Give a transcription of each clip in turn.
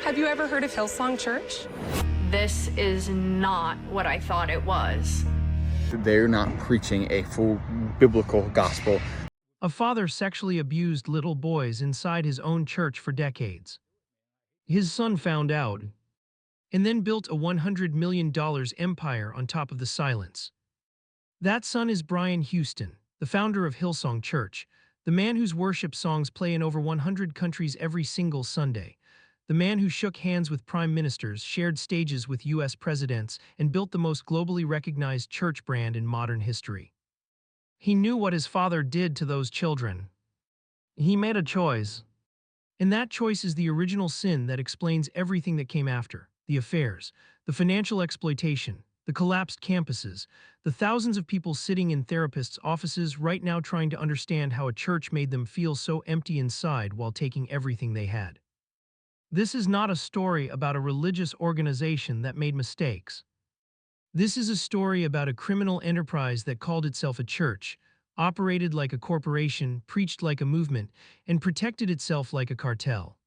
Have you ever heard of Hillsong Church? This is not what I thought it was. They're not preaching a full biblical gospel. A father sexually abused little boys inside his own church for decades. His son found out and then built a $100 million empire on top of the silence. That son is Brian Houston, the founder of Hillsong Church, the man whose worship songs play in over 100 countries every single Sunday, the man who shook hands with prime ministers, shared stages with U.S. presidents, and built the most globally recognized church brand in modern history. He knew what his father did to those children. He made a choice. And that choice is the original sin that explains everything that came after: the affairs, the financial exploitation, the collapsed campuses, the thousands of people sitting in therapists' offices right now trying to understand how a church made them feel so empty inside while taking everything they had. This is not a story about a religious organization that made mistakes. This is a story about a criminal enterprise that called itself a church, operated like a corporation, preached like a movement, and protected itself like a cartel.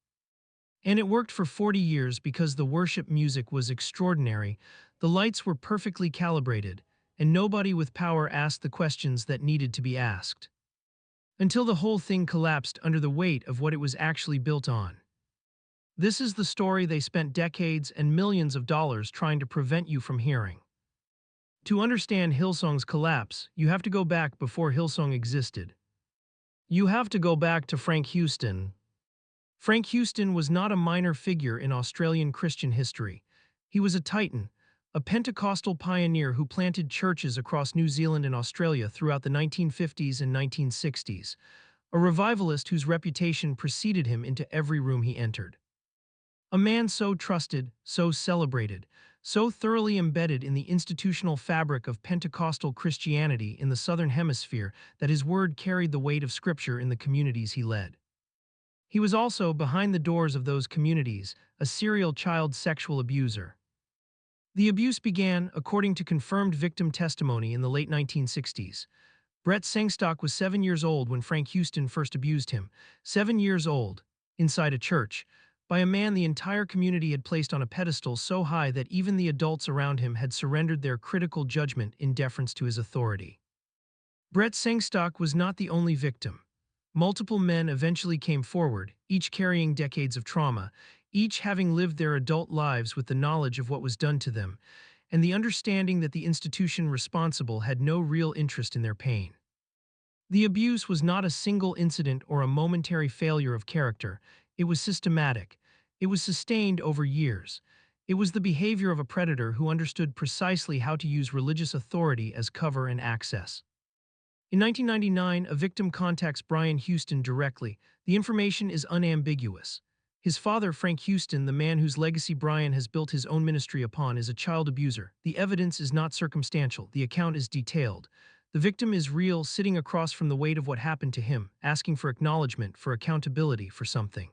And it worked for 40 years because the worship music was extraordinary, the lights were perfectly calibrated, and nobody with power asked the questions that needed to be asked. Until the whole thing collapsed under the weight of what it was actually built on. This is the story they spent decades and millions of dollars trying to prevent you from hearing. To understand Hillsong's collapse, you have to go back before Hillsong existed. You have to go back to Frank Houston. Frank Houston was not a minor figure in Australian Christian history. He was a titan, a Pentecostal pioneer who planted churches across New Zealand and Australia throughout the 1950s and 1960s, a revivalist whose reputation preceded him into every room he entered. A man so trusted, so celebrated, so thoroughly embedded in the institutional fabric of Pentecostal Christianity in the Southern Hemisphere that his word carried the weight of Scripture in the communities he led. He was also, behind the doors of those communities, a serial child sexual abuser. The abuse began, according to confirmed victim testimony, in the late 1960s. Brett Sengstock was 7 years old when Frank Houston first abused him, 7 years old, inside a church, by a man the entire community had placed on a pedestal so high that even the adults around him had surrendered their critical judgment in deference to his authority. Brett Sengstock was not the only victim. Multiple men eventually came forward, each carrying decades of trauma, each having lived their adult lives with the knowledge of what was done to them, and the understanding that the institution responsible had no real interest in their pain. The abuse was not a single incident or a momentary failure of character. It was systematic. It was sustained over years. It was the behavior of a predator who understood precisely how to use religious authority as cover and access. In 1999, a victim contacts Brian Houston directly. The information is unambiguous. His father, Frank Houston, the man whose legacy Brian has built his own ministry upon, is a child abuser. The evidence is not circumstantial. The account is detailed. The victim is real, sitting across from the weight of what happened to him, asking for acknowledgement, for accountability, for something.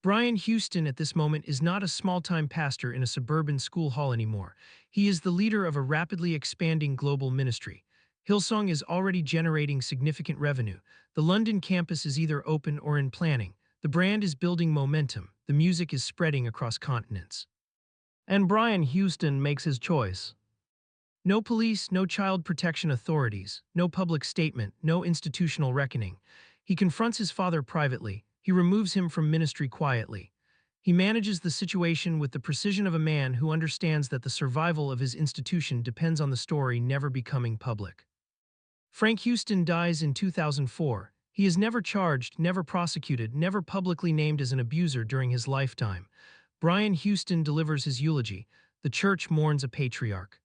Brian Houston at this moment is not a small-time pastor in a suburban school hall anymore. He is the leader of a rapidly expanding global ministry. Hillsong is already generating significant revenue. The London campus is either open or in planning. The brand is building momentum. The music is spreading across continents. And Brian Houston makes his choice. No police, no child protection authorities, no public statement, no institutional reckoning. He confronts his father privately. He removes him from ministry quietly. He manages the situation with the precision of a man who understands that the survival of his institution depends on the story never becoming public. Frank Houston dies in 2004. He is never charged, never prosecuted, never publicly named as an abuser during his lifetime. Brian Houston delivers his eulogy. The church mourns a patriarch.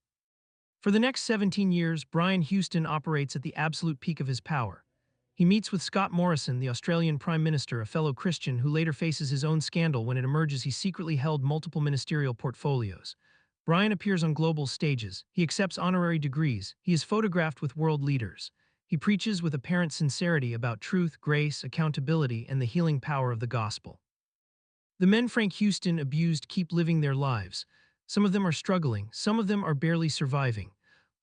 For the next 17 years, Brian Houston operates at the absolute peak of his power. He meets with Scott Morrison, the Australian Prime Minister, a fellow Christian who later faces his own scandal when it emerges he secretly held multiple ministerial portfolios. Brian appears on global stages. He accepts honorary degrees. He is photographed with world leaders. He preaches with apparent sincerity about truth, grace, accountability, and the healing power of the gospel. The men Frank Houston abused keep living their lives. Some of them are struggling. Some of them are barely surviving.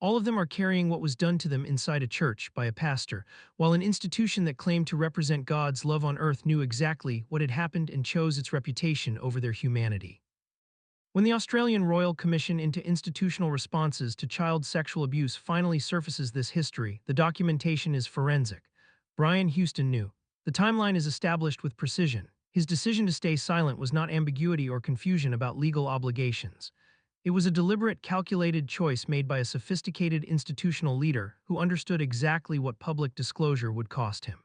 All of them are carrying what was done to them inside a church by a pastor, while an institution that claimed to represent God's love on earth knew exactly what had happened and chose its reputation over their humanity. When the Australian Royal Commission into Institutional Responses to Child Sexual Abuse finally surfaces this history, the documentation is forensic. Brian Houston knew. The timeline is established with precision. His decision to stay silent was not ambiguity or confusion about legal obligations. It was a deliberate, calculated choice made by a sophisticated institutional leader who understood exactly what public disclosure would cost him.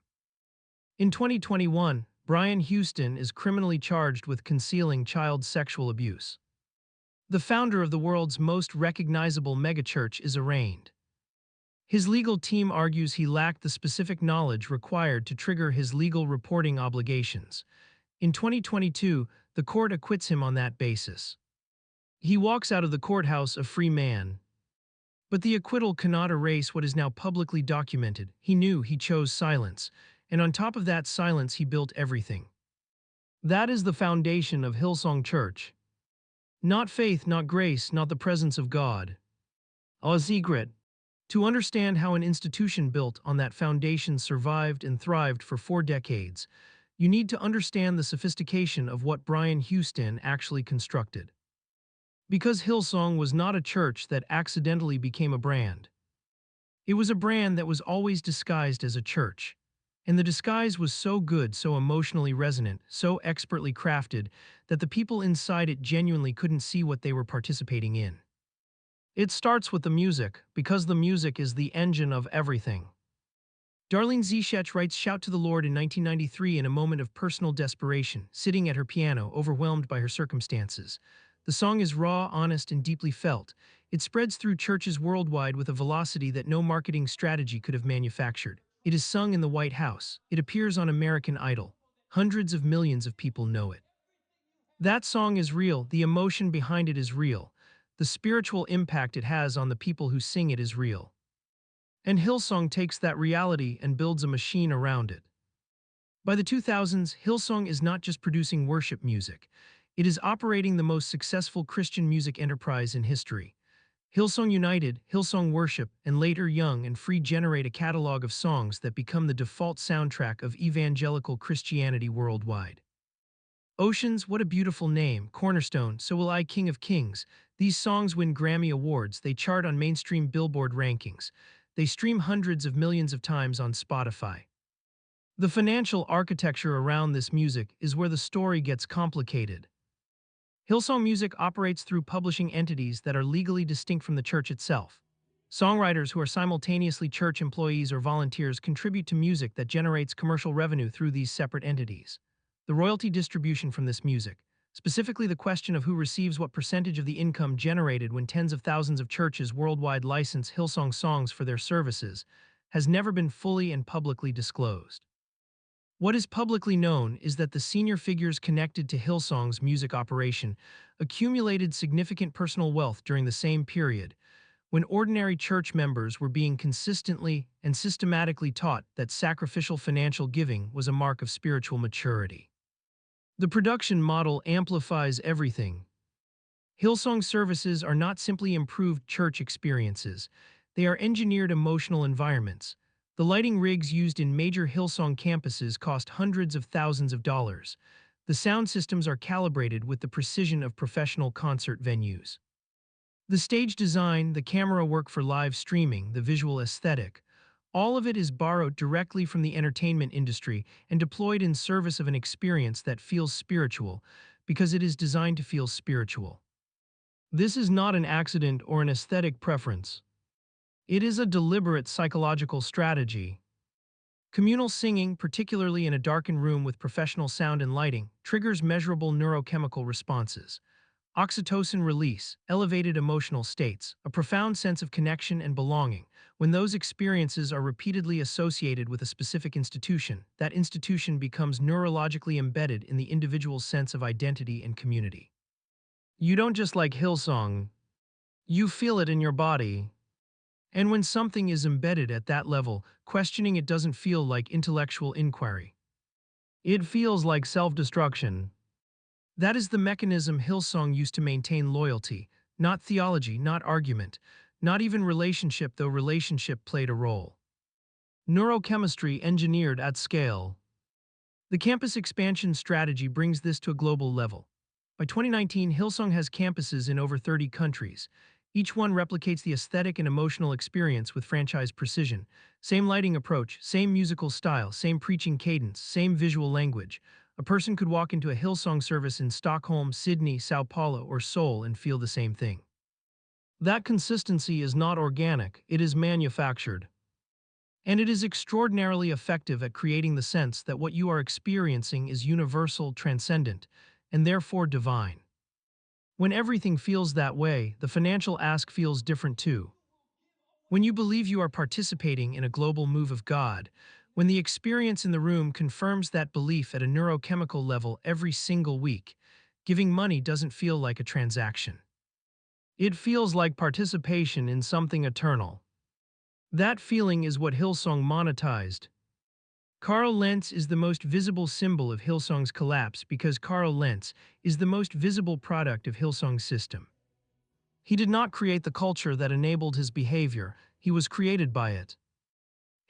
In 2021, Brian Houston is criminally charged with concealing child sexual abuse. The founder of the world's most recognizable megachurch is arraigned. His legal team argues he lacked the specific knowledge required to trigger his legal reporting obligations. In 2022, the court acquits him on that basis. He walks out of the courthouse a free man. But the acquittal cannot erase what is now publicly documented. He knew he chose silence, and on top of that silence he built everything. That is the foundation of Hillsong Church. Not faith, not grace, not the presence of God. A secret. To understand how an institution built on that foundation survived and thrived for 4 decades, you need to understand the sophistication of what Brian Houston actually constructed. Because Hillsong was not a church that accidentally became a brand. It was a brand that was always disguised as a church. And the disguise was so good, so emotionally resonant, so expertly crafted, that the people inside it genuinely couldn't see what they were participating in. It starts with the music, because the music is the engine of everything. Darlene Zeshech writes Shout to the Lord in 1993 in a moment of personal desperation, sitting at her piano, overwhelmed by her circumstances. The song is raw, honest, and deeply felt. It spreads through churches worldwide with a velocity that no marketing strategy could have manufactured. It is sung in the White House. It appears on American Idol. Hundreds of millions of people know it. That song is real. The emotion behind it is real. The spiritual impact it has on the people who sing it is real. And Hillsong takes that reality and builds a machine around it. By the 2000s, Hillsong is not just producing worship music. It is operating the most successful Christian music enterprise in history. Hillsong United, Hillsong Worship, and later Young and Free generate a catalog of songs that become the default soundtrack of evangelical Christianity worldwide. Oceans, What a Beautiful Name, Cornerstone, So Will I, King of Kings. These songs win Grammy Awards. They chart on mainstream Billboard rankings. They stream hundreds of millions of times on Spotify. The financial architecture around this music is where the story gets complicated. Hillsong Music operates through publishing entities that are legally distinct from the church itself. Songwriters who are simultaneously church employees or volunteers contribute to music that generates commercial revenue through these separate entities. The royalty distribution from this music, specifically the question of who receives what percentage of the income generated when tens of thousands of churches worldwide license Hillsong songs for their services, has never been fully and publicly disclosed. What is publicly known is that the senior figures connected to Hillsong's music operation accumulated significant personal wealth during the same period, when ordinary church members were being consistently and systematically taught that sacrificial financial giving was a mark of spiritual maturity. The production model amplifies everything. Hillsong services are not simply improved church experiences, they are engineered emotional environments. The lighting rigs used in major Hillsong campuses cost hundreds of thousands of dollars. The sound systems are calibrated with the precision of professional concert venues. The stage design, the camera work for live streaming, the visual aesthetic, all of it is borrowed directly from the entertainment industry and deployed in service of an experience that feels spiritual because it is designed to feel spiritual. This is not an accident or an aesthetic preference. It is a deliberate psychological strategy. Communal singing, particularly in a darkened room with professional sound and lighting, triggers measurable neurochemical responses. Oxytocin release, elevated emotional states, a profound sense of connection and belonging. When those experiences are repeatedly associated with a specific institution, that institution becomes neurologically embedded in the individual's sense of identity and community. You don't just like Hillsong, you feel it in your body. And when something is embedded at that level, questioning it doesn't feel like intellectual inquiry. It feels like self-destruction. That is the mechanism Hillsong used to maintain loyalty, not theology, not argument, Not even relationship, though relationship played a role. Neurochemistry engineered at scale. The campus expansion strategy brings this to a global level. By 2019, Hillsong has campuses in over 30 countries. Each one replicates the aesthetic and emotional experience with franchise precision. Same lighting approach, same musical style, same preaching cadence, same visual language. A person could walk into a Hillsong service in Stockholm, Sydney, Sao Paulo, or Seoul and feel the same thing. That consistency is not organic, it is manufactured. And it is extraordinarily effective at creating the sense that what you are experiencing is universal, transcendent, and therefore divine. When everything feels that way, the financial ask feels different too. When you believe you are participating in a global move of God, when the experience in the room confirms that belief at a neurochemical level every single week, giving money doesn't feel like a transaction. It feels like participation in something eternal. That feeling is what Hillsong monetized. Carl Lentz is the most visible symbol of Hillsong's collapse because Carl Lentz is the most visible product of Hillsong's system. He did not create the culture that enabled his behavior, he was created by it.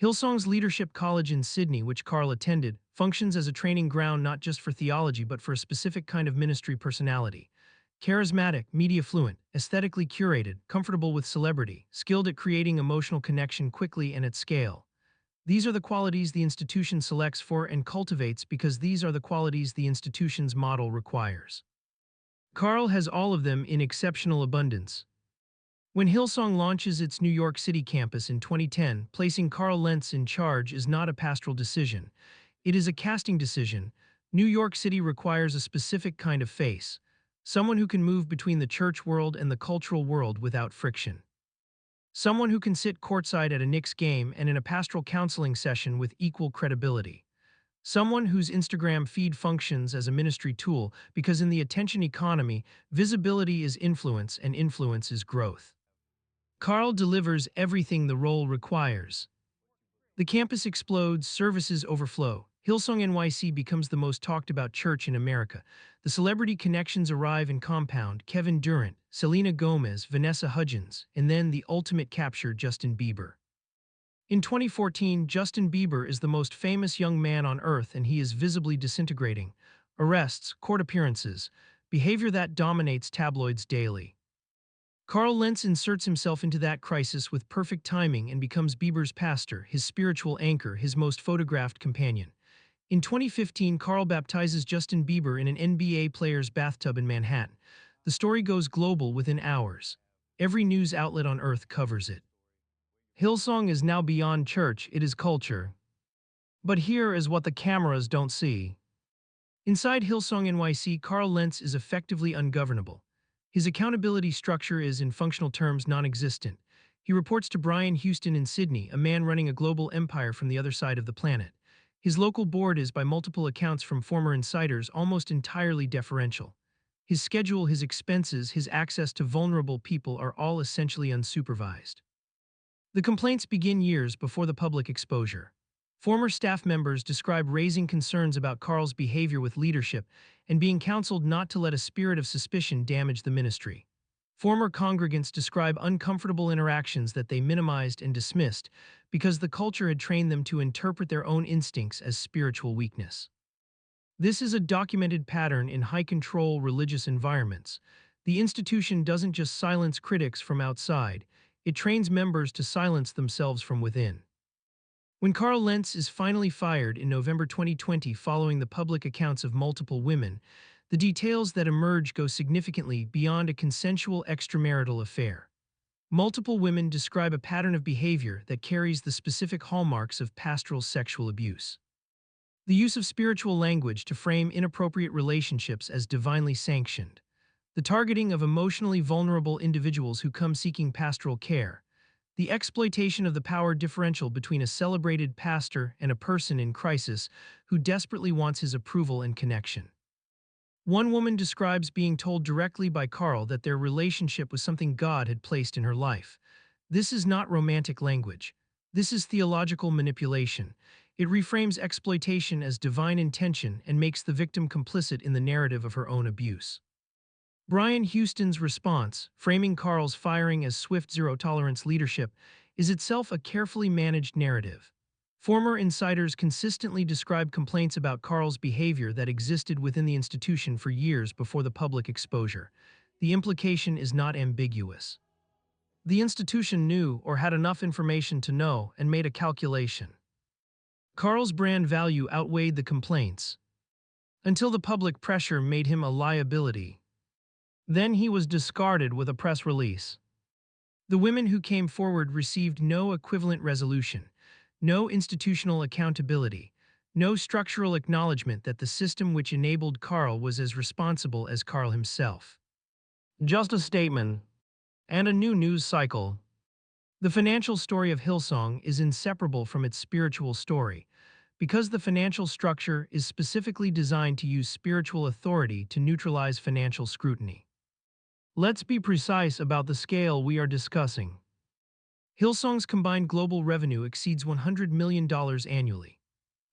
Hillsong's Leadership College in Sydney, which Carl attended, functions as a training ground not just for theology but for a specific kind of ministry personality. Charismatic, media fluent, aesthetically curated, comfortable with celebrity, skilled at creating emotional connection quickly and at scale. These are the qualities the institution selects for and cultivates because these are the qualities the institution's model requires. Carl has all of them in exceptional abundance. When Hillsong launches its New York City campus in 2010, placing Carl Lentz in charge is not a pastoral decision. It is a casting decision. New York City requires a specific kind of face, someone who can move between the church world and the cultural world without friction. Someone who can sit courtside at a Knicks game and in a pastoral counseling session with equal credibility. Someone whose Instagram feed functions as a ministry tool because in the attention economy, visibility is influence and influence is growth. Carl delivers everything the role requires. The campus explodes, services overflow. Hillsong NYC becomes the most talked about church in America. The celebrity connections arrive and compound: Kevin Durant, Selena Gomez, Vanessa Hudgens, and then the ultimate capture, Justin Bieber. In 2014, Justin Bieber is the most famous young man on earth and he is visibly disintegrating. Arrests, court appearances, behavior that dominates tabloids daily. Carl Lentz inserts himself into that crisis with perfect timing and becomes Bieber's pastor, his spiritual anchor, his most photographed companion. In 2015, Carl baptizes Justin Bieber in an NBA player's bathtub in Manhattan. The story goes global within hours. Every news outlet on earth covers it. Hillsong is now beyond church, it is culture. But here is what the cameras don't see. Inside Hillsong NYC, Carl Lentz is effectively ungovernable. His accountability structure is, in functional terms, non-existent. He reports to Brian Houston in Sydney, a man running a global empire from the other side of the planet. His local board is, by multiple accounts from former insiders, almost entirely deferential. His schedule, his expenses, his access to vulnerable people are all essentially unsupervised. The complaints begin years before the public exposure. Former staff members describe raising concerns about Carl's behavior with leadership and being counseled not to let a spirit of suspicion damage the ministry. Former congregants describe uncomfortable interactions that they minimized and dismissed because the culture had trained them to interpret their own instincts as spiritual weakness. This is a documented pattern in high-control religious environments. The institution doesn't just silence critics from outside, it trains members to silence themselves from within. When Carl Lentz is finally fired in November 2020 following the public accounts of multiple women, the details that emerge go significantly beyond a consensual extramarital affair. Multiple women describe a pattern of behavior that carries the specific hallmarks of pastoral sexual abuse. The use of spiritual language to frame inappropriate relationships as divinely sanctioned. The targeting of emotionally vulnerable individuals who come seeking pastoral care. The exploitation of the power differential between a celebrated pastor and a person in crisis who desperately wants his approval and connection. One woman describes being told directly by Carl that their relationship was something God had placed in her life. This is not romantic language. This is theological manipulation. It reframes exploitation as divine intention and makes the victim complicit in the narrative of her own abuse. Brian Houston's response, framing Carl's firing as swift zero-tolerance leadership, is itself a carefully managed narrative. Former insiders consistently describe complaints about Carl's behavior that existed within the institution for years before the public exposure. The implication is not ambiguous. The institution knew or had enough information to know and made a calculation. Carl's brand value outweighed the complaints, until the public pressure made him a liability. Then he was discarded with a press release. The women who came forward received no equivalent resolution, no institutional accountability, no structural acknowledgement that the system which enabled Carl was as responsible as Carl himself. Just a statement, and a new news cycle. The financial story of Hillsong is inseparable from its spiritual story, because the financial structure is specifically designed to use spiritual authority to neutralize financial scrutiny. Let's be precise about the scale we are discussing. Hillsong's combined global revenue exceeds $100 million annually.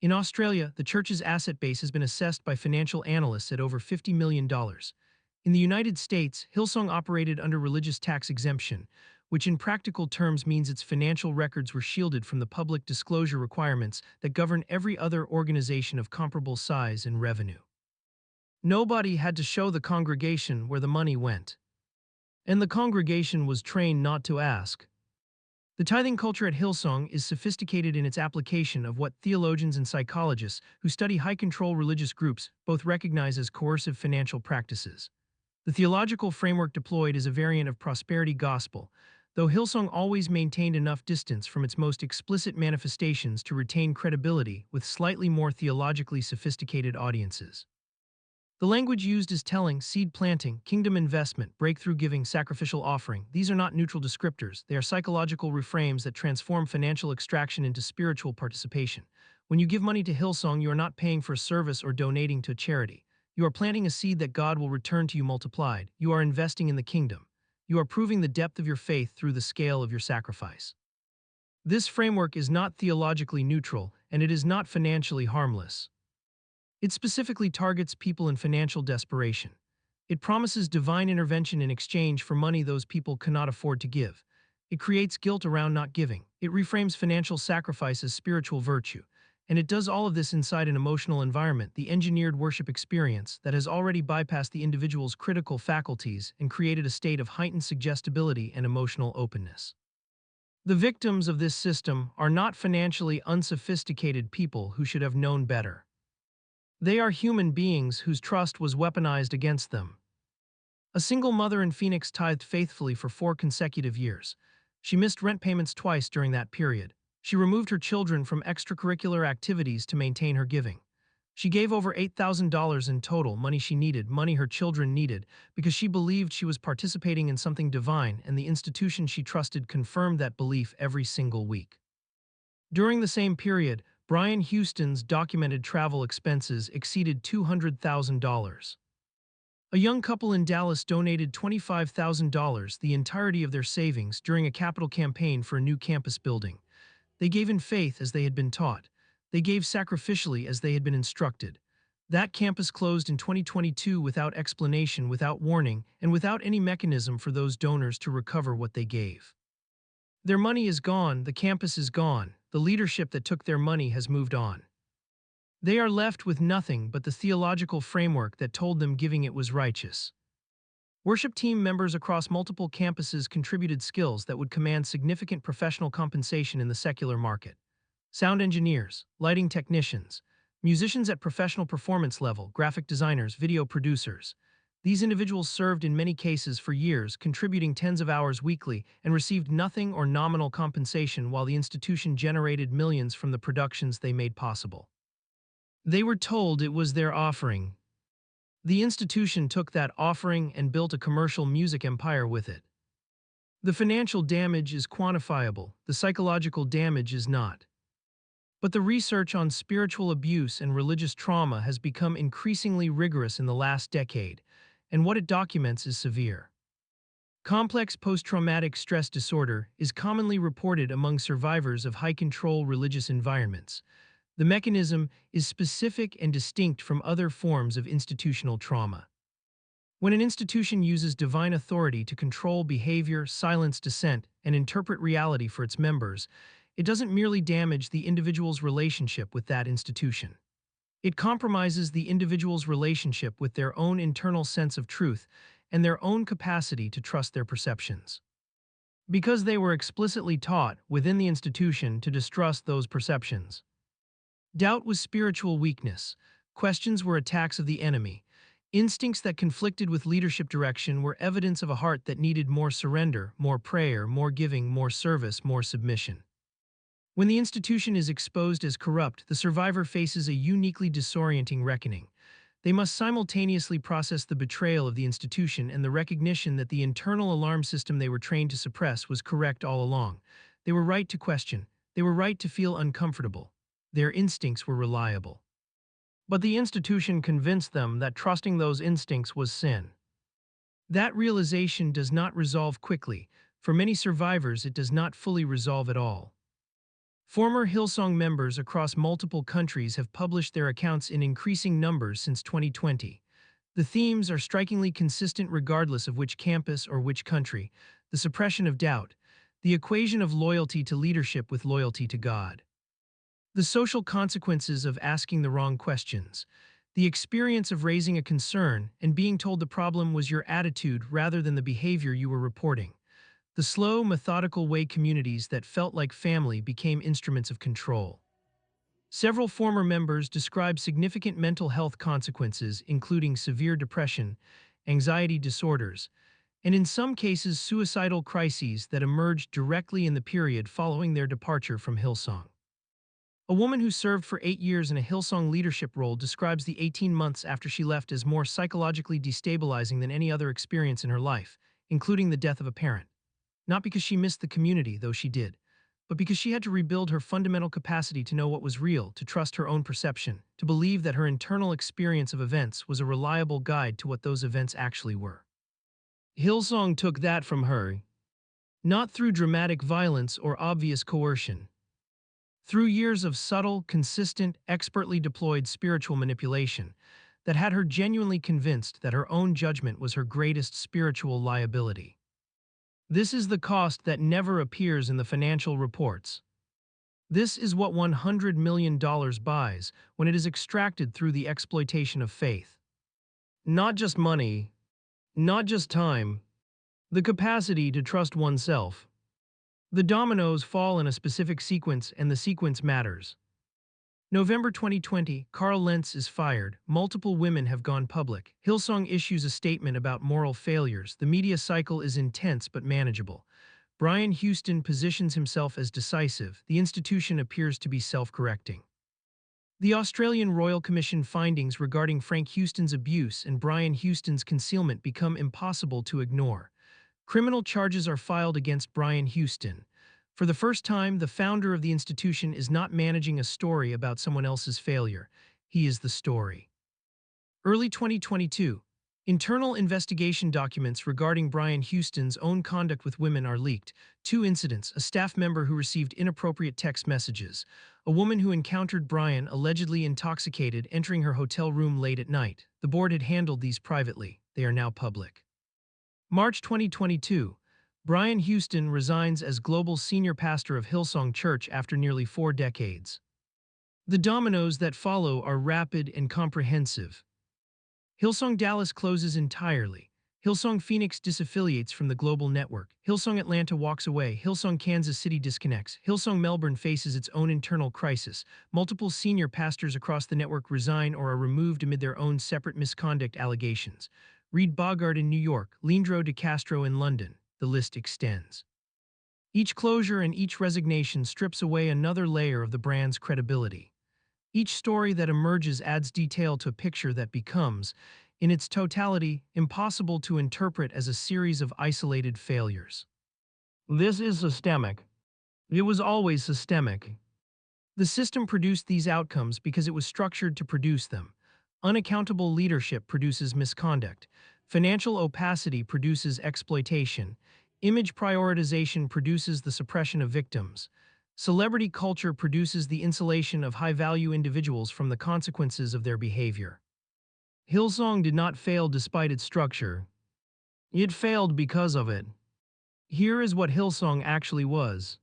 In Australia, the church's asset base has been assessed by financial analysts at over $50 million. In the United States, Hillsong operated under religious tax exemption, which in practical terms means its financial records were shielded from the public disclosure requirements that govern every other organization of comparable size and revenue. Nobody had to show the congregation where the money went. And the congregation was trained not to ask. The tithing culture at Hillsong is sophisticated in its application of what theologians and psychologists who study high-control religious groups both recognize as coercive financial practices. The theological framework deployed is a variant of prosperity gospel, though Hillsong always maintained enough distance from its most explicit manifestations to retain credibility with slightly more theologically sophisticated audiences. The language used is telling, seed planting, kingdom investment, breakthrough giving, sacrificial offering. These are not neutral descriptors. They are psychological reframes that transform financial extraction into spiritual participation. When you give money to Hillsong, you are not paying for a service or donating to a charity. You are planting a seed that God will return to you multiplied. You are investing in the kingdom. You are proving the depth of your faith through the scale of your sacrifice. This framework is not theologically neutral, and it is not financially harmless. It specifically targets people in financial desperation. It promises divine intervention in exchange for money those people cannot afford to give. It creates guilt around not giving. It reframes financial sacrifice as spiritual virtue. And it does all of this inside an emotional environment, the engineered worship experience that has already bypassed the individual's critical faculties and created a state of heightened suggestibility and emotional openness. The victims of this system are not financially unsophisticated people who should have known better. They are human beings whose trust was weaponized against them. A single mother in Phoenix tithed faithfully for 4 consecutive years. She missed rent payments twice during that period. She removed her children from extracurricular activities to maintain her giving. She gave over $8,000 in total, money she needed, money her children needed, because she believed she was participating in something divine, and the institution she trusted confirmed that belief every single week. During the same period, Brian Houston's documented travel expenses exceeded $200,000. A young couple in Dallas donated $25,000, the entirety of their savings, during a capital campaign for a new campus building. They gave in faith as they had been taught. They gave sacrificially as they had been instructed. That campus closed in 2022 without explanation, without warning, and without any mechanism for those donors to recover what they gave. Their money is gone, the campus is gone, the leadership that took their money has moved on. They are left with nothing but the theological framework that told them giving it was righteous. Worship team members across multiple campuses contributed skills that would command significant professional compensation in the secular market. Sound engineers, lighting technicians, musicians at professional performance level, graphic designers, video producers. These individuals served in many cases for years, contributing tens of hours weekly, and received nothing or nominal compensation while the institution generated millions from the productions they made possible. They were told it was their offering. The institution took that offering and built a commercial music empire with it. The financial damage is quantifiable, the psychological damage is not. But the research on spiritual abuse and religious trauma has become increasingly rigorous in the last decade, and what it documents is severe. Complex post-traumatic stress disorder is commonly reported among survivors of high-control religious environments. The mechanism is specific and distinct from other forms of institutional trauma. When an institution uses divine authority to control behavior, silence dissent, and interpret reality for its members, it doesn't merely damage the individual's relationship with that institution. It compromises the individual's relationship with their own internal sense of truth and their own capacity to trust their perceptions. Because they were explicitly taught within the institution to distrust those perceptions. Doubt was spiritual weakness. Questions were attacks of the enemy. Instincts that conflicted with leadership direction were evidence of a heart that needed more surrender, more prayer, more giving, more service, more submission. When the institution is exposed as corrupt, the survivor faces a uniquely disorienting reckoning. They must simultaneously process the betrayal of the institution and the recognition that the internal alarm system they were trained to suppress was correct all along. They were right to question. They were right to feel uncomfortable. Their instincts were reliable. But the institution convinced them that trusting those instincts was sin. That realization does not resolve quickly. For many survivors, it does not fully resolve at all. Former Hillsong members across multiple countries have published their accounts in increasing numbers since 2020. The themes are strikingly consistent regardless of which campus or which country: the suppression of doubt, the equation of loyalty to leadership with loyalty to God, the social consequences of asking the wrong questions, the experience of raising a concern and being told the problem was your attitude rather than the behavior you were reporting. The slow, methodical way communities that felt like family became instruments of control. Several former members describe significant mental health consequences, including severe depression, anxiety disorders, and in some cases suicidal crises that emerged directly in the period following their departure from Hillsong. A woman who served for 8 years in a Hillsong leadership role describes the 18 months after she left as more psychologically destabilizing than any other experience in her life, including the death of a parent. Not because she missed the community, though she did, but because she had to rebuild her fundamental capacity to know what was real, to trust her own perception, to believe that her internal experience of events was a reliable guide to what those events actually were. Hillsong took that from her, not through dramatic violence or obvious coercion. Through years of subtle, consistent, expertly deployed spiritual manipulation that had her genuinely convinced that her own judgment was her greatest spiritual liability. This is the cost that never appears in the financial reports. This is what $100 million buys when it is extracted through the exploitation of faith. Not just money, not just time, the capacity to trust oneself. The dominoes fall in a specific sequence, and the sequence matters. November 2020, Carl Lentz is fired. Multiple women have gone public. Hillsong issues a statement about moral failures. The media cycle is intense but manageable. Brian Houston positions himself as decisive. The institution appears to be self-correcting. The Australian Royal Commission findings regarding Frank Houston's abuse and Brian Houston's concealment become impossible to ignore. Criminal charges are filed against Brian Houston. For the first time, the founder of the institution is not managing a story about someone else's failure. He is the story. Early 2022, internal investigation documents regarding Brian Houston's own conduct with women are leaked. 2 incidents: a staff member who received inappropriate text messages, a woman who encountered Brian allegedly intoxicated entering her hotel room late at night. The board had handled these privately. They are now public. March 2022, Brian Houston resigns as global senior pastor of Hillsong Church after nearly 4 decades. The dominoes that follow are rapid and comprehensive. Hillsong Dallas closes entirely. Hillsong Phoenix disaffiliates from the global network. Hillsong Atlanta walks away. Hillsong Kansas City disconnects. Hillsong Melbourne faces its own internal crisis. Multiple senior pastors across the network resign or are removed amid their own separate misconduct allegations. Reed Bogart in New York, Leandro DeCastro in London. The list extends. Each closure and each resignation strips away another layer of the brand's credibility. Each story that emerges adds detail to a picture that becomes, in its totality, impossible to interpret as a series of isolated failures. This is systemic. It was always systemic. The system produced these outcomes because it was structured to produce them. Unaccountable leadership produces misconduct. Financial opacity produces exploitation. Image prioritization produces the suppression of victims. Celebrity culture produces the insulation of high-value individuals from the consequences of their behavior. Hillsong did not fail despite its structure. It failed because of it. Here is what Hillsong actually was.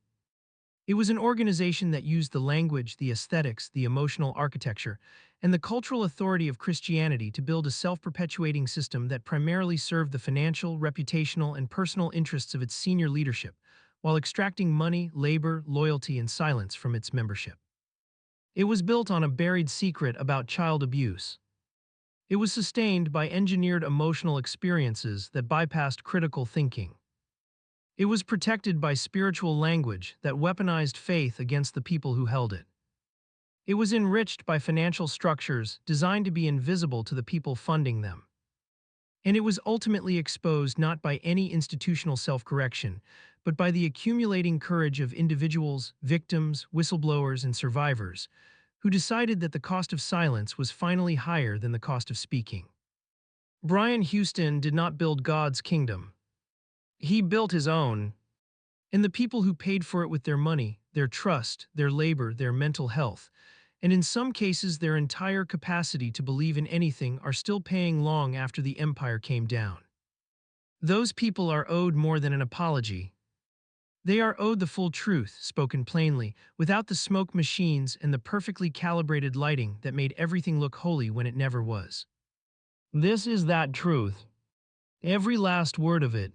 It was an organization that used the language, the aesthetics, the emotional architecture, and the cultural authority of Christianity to build a self-perpetuating system that primarily served the financial, reputational, and personal interests of its senior leadership, while extracting money, labor, loyalty, and silence from its membership. It was built on a buried secret about child abuse. It was sustained by engineered emotional experiences that bypassed critical thinking. It was protected by spiritual language that weaponized faith against the people who held it. It was enriched by financial structures designed to be invisible to the people funding them. And it was ultimately exposed not by any institutional self-correction, but by the accumulating courage of individuals, victims, whistleblowers, and survivors, who decided that the cost of silence was finally higher than the cost of speaking. Brian Houston did not build God's kingdom. He built his own, and the people who paid for it with their money, their trust, their labor, their mental health, and in some cases their entire capacity to believe in anything are still paying long after the empire came down. Those people are owed more than an apology. They are owed the full truth, spoken plainly, without the smoke machines and the perfectly calibrated lighting that made everything look holy when it never was. This is that truth. Every last word of it.